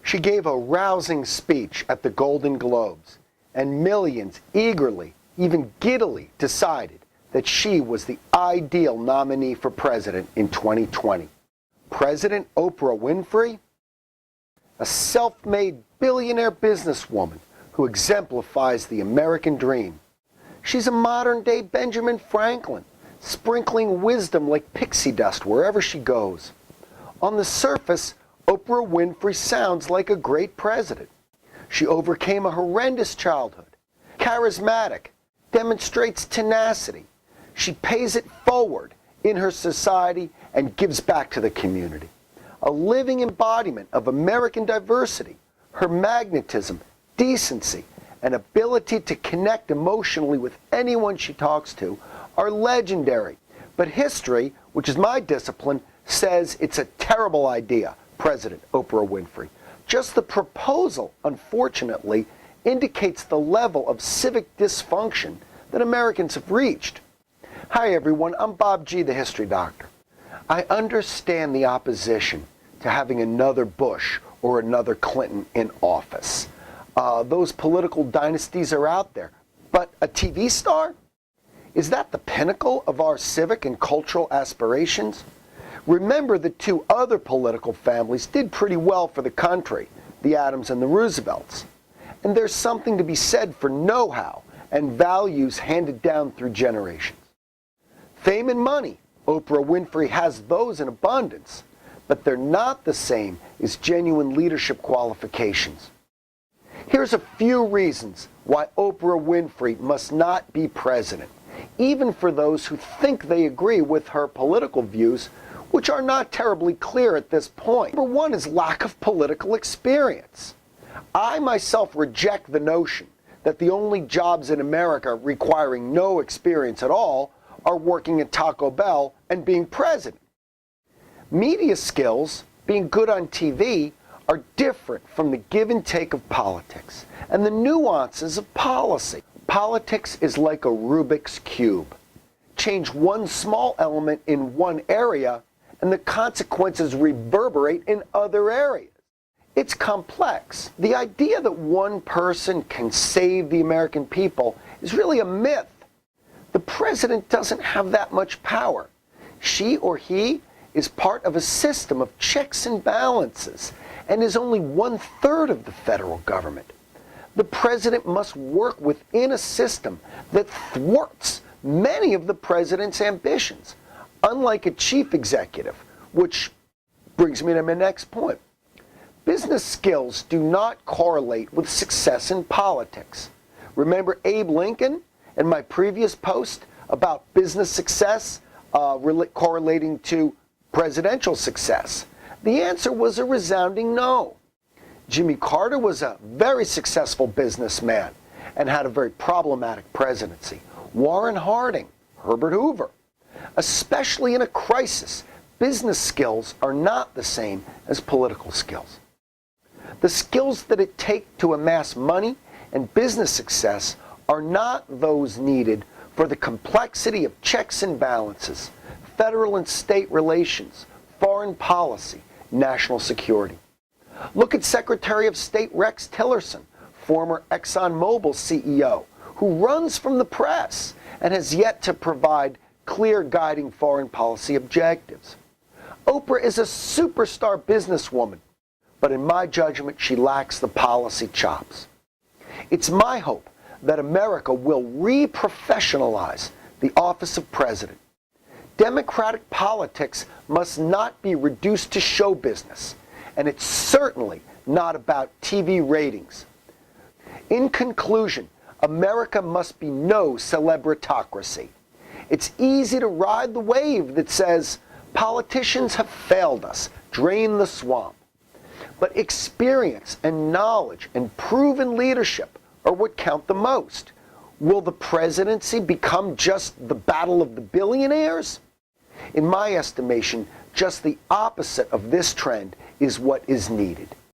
She gave a rousing speech at the Golden Globes, and millions eagerly, even giddily, decided that she was the ideal nominee for president in 2020. President Oprah Winfrey, a self-made billionaire businesswoman who exemplifies the American dream. She's a modern-day Benjamin Franklin, sprinkling wisdom like pixie dust wherever she goes. On the surface, Oprah Winfrey sounds like a great president. She overcame a horrendous childhood, charismatic, demonstrates tenacity. She pays it forward in her society and gives back to the community. A living embodiment of American diversity, her magnetism, decency, and ability to connect emotionally with anyone she talks to are legendary. But history, which is my discipline, says it's a terrible idea, President Oprah Winfrey. Just the proposal, unfortunately, indicates the level of civic dysfunction that Americans have reached. Hi everyone, I'm Bob G., the History Doctor. I understand the opposition to having another Bush or another Clinton in office. Those political dynasties are out there. But a TV star? Is that the pinnacle of our civic and cultural aspirations? Remember, the two other political families did pretty well for the country, the Adams and the Roosevelts. And there's something to be said for know-how and values handed down through generations. Fame and money, Oprah Winfrey has those in abundance, but they're not the same as genuine leadership qualifications. Here's a few reasons why Oprah Winfrey must not be president, even for those who think they agree with her political views, which are not terribly clear at this point. Number one is lack of political experience. I myself reject the notion that the only jobs in America requiring no experience at all are working at Taco Bell and being president. Media skills, being good on TV, are different from the give and take of politics and the nuances of policy. Politics is like a Rubik's Cube. Change one small element in one area and the consequences reverberate in other areas. It's complex. The idea that one person can save the American people is really a myth. The president doesn't have that much power. She or he is part of a system of checks and balances and is only 1/3 of the federal government. The president must work within a system that thwarts many of the president's ambitions, unlike a chief executive, which brings me to my next point. Business skills do not correlate with success in politics. Remember Abe Lincoln and my previous post about business success correlating to presidential success? The answer was a resounding no. Jimmy Carter was a very successful businessman and had a very problematic presidency. Warren Harding, Herbert Hoover. Especially in a crisis, business skills are not the same as political skills. The skills that it takes to amass money and business success are not those needed for the complexity of checks and balances, federal and state relations, foreign policy, national security. Look at Secretary of State Rex Tillerson, former ExxonMobil CEO, who runs from the press and has yet to provide clear guiding foreign policy objectives. Oprah is a superstar businesswoman, but in my judgment, she lacks the policy chops. It's my hope that America will re-professionalize the office of president. Democratic politics must not be reduced to show business, and it's certainly not about TV ratings. In conclusion, America must be no celebritocracy. It's easy to ride the wave that says, politicians have failed us, drain the swamp. But experience and knowledge and proven leadership are what count the most. Will the presidency become just the battle of the billionaires? In my estimation, just the opposite of this trend is what is needed.